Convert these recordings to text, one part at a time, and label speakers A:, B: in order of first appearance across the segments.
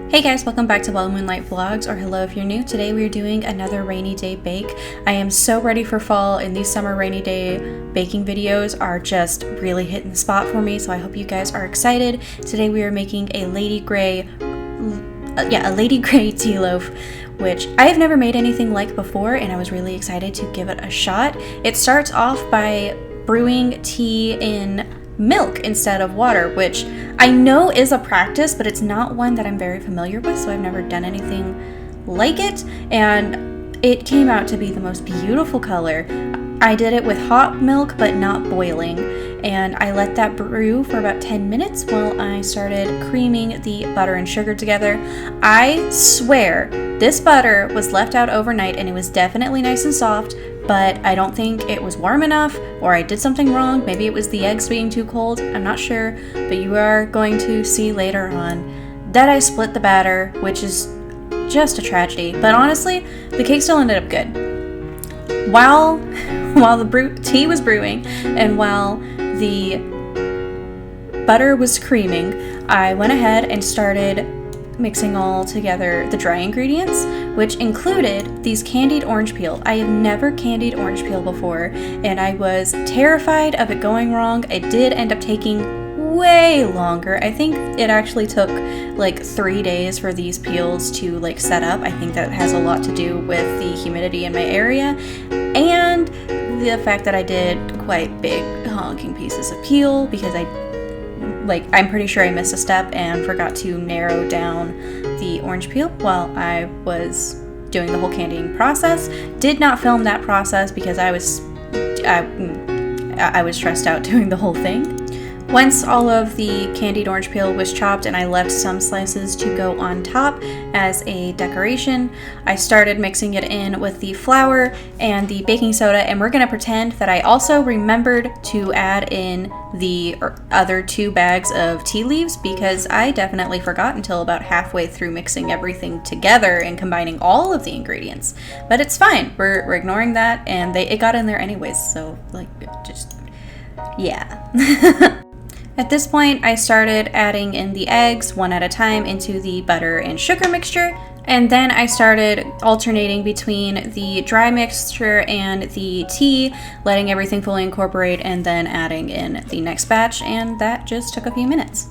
A: Hey guys, welcome back to Well Moonlight Vlogs, or hello if you're new. Today we are doing another rainy day bake. I am so ready for fall, and these summer rainy day baking videos are just really hitting the spot for me, so I hope you guys are excited. Today we are making a lady gray tea loaf, which I have never made anything like before, and I was really excited to give it a shot. It starts off by brewing tea in milk instead of water, which I know is a practice, but it's not one that I'm very familiar with, so I've never done anything like it, and it came out to be the most beautiful color. I did it with hot milk, but not boiling, and I let that brew for about 10 minutes while I started creaming the butter and sugar together. I swear this butter was left out overnight and it was definitely nice and soft, but I don't think it was warm enough, or I did something wrong. Maybe it was the eggs being too cold. I'm not sure, but you are going to see later on that I split the batter, which is just a tragedy. But honestly, the cake still ended up good. While the tea was brewing and while the butter was creaming, I went ahead and started mixing all together the dry ingredients, which included these candied orange peel. I have never candied orange peel before, and I was terrified of it going wrong. It did end up taking way longer. I think it actually took like 3 days for these peels to set up. I think that has a lot to do with the humidity in my area and the fact that I did quite big honking pieces of peel because I'm pretty sure I missed a step and forgot to narrow down the orange peel while I was doing the whole candying process. Did not film that process because I was stressed out doing the whole thing. Once all of the candied orange peel was chopped and I left some slices to go on top as a decoration, I started mixing it in with the flour and the baking soda, and we're going to pretend that I also remembered to add in the other 2 bags of tea leaves, because I definitely forgot until about halfway through mixing everything together and combining all of the ingredients. But it's fine, we're ignoring that, and it got in there anyways, so yeah. At this point, I started adding in the eggs one at a time into the butter and sugar mixture, and then I started alternating between the dry mixture and the tea, letting everything fully incorporate, and then adding in the next batch, and that just took a few minutes.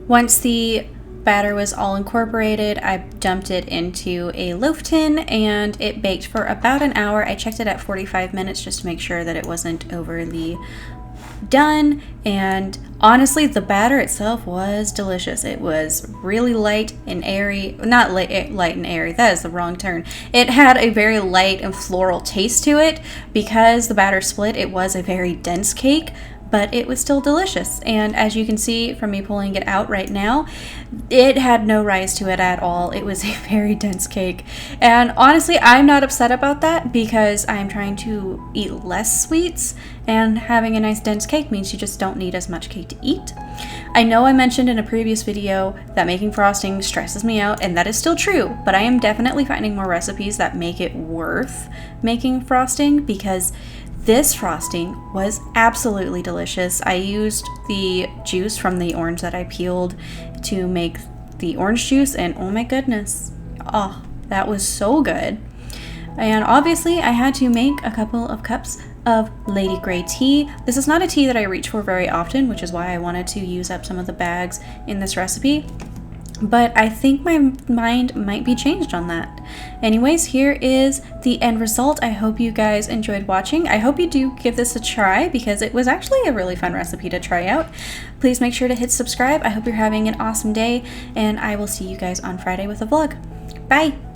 A: Once the batter was all incorporated, I dumped it into a loaf tin and it baked for about an hour. I checked it at 45 minutes just to make sure that it wasn't overly done, and honestly the batter itself was delicious. It was really light and airy, not light and airy, that is the wrong term. It had a very light and floral taste to it. Because the batter split, it was a very dense cake, but it was still delicious. And as you can see from me pulling it out right now, it had no rise to it at all. It was a very dense cake. And honestly, I'm not upset about that because I'm trying to eat less sweets, and having a nice dense cake means you just don't need as much cake to eat. I know I mentioned in a previous video that making frosting stresses me out, and that is still true, but I am definitely finding more recipes that make it worth making frosting, because this frosting was absolutely delicious. I used the juice from the orange that I peeled to make the orange juice, and oh my goodness, oh, that was so good. And obviously I had to make a couple of cups of Lady Grey tea. This is not a tea that I reach for very often, which is why I wanted to use up some of the bags in this recipe. But I think my mind might be changed on that. Anyways, here is the end result. I hope you guys enjoyed watching. I hope you do give this a try because it was actually a really fun recipe to try out. Please make sure to hit subscribe. I hope you're having an awesome day, and I will see you guys on Friday with a vlog. Bye!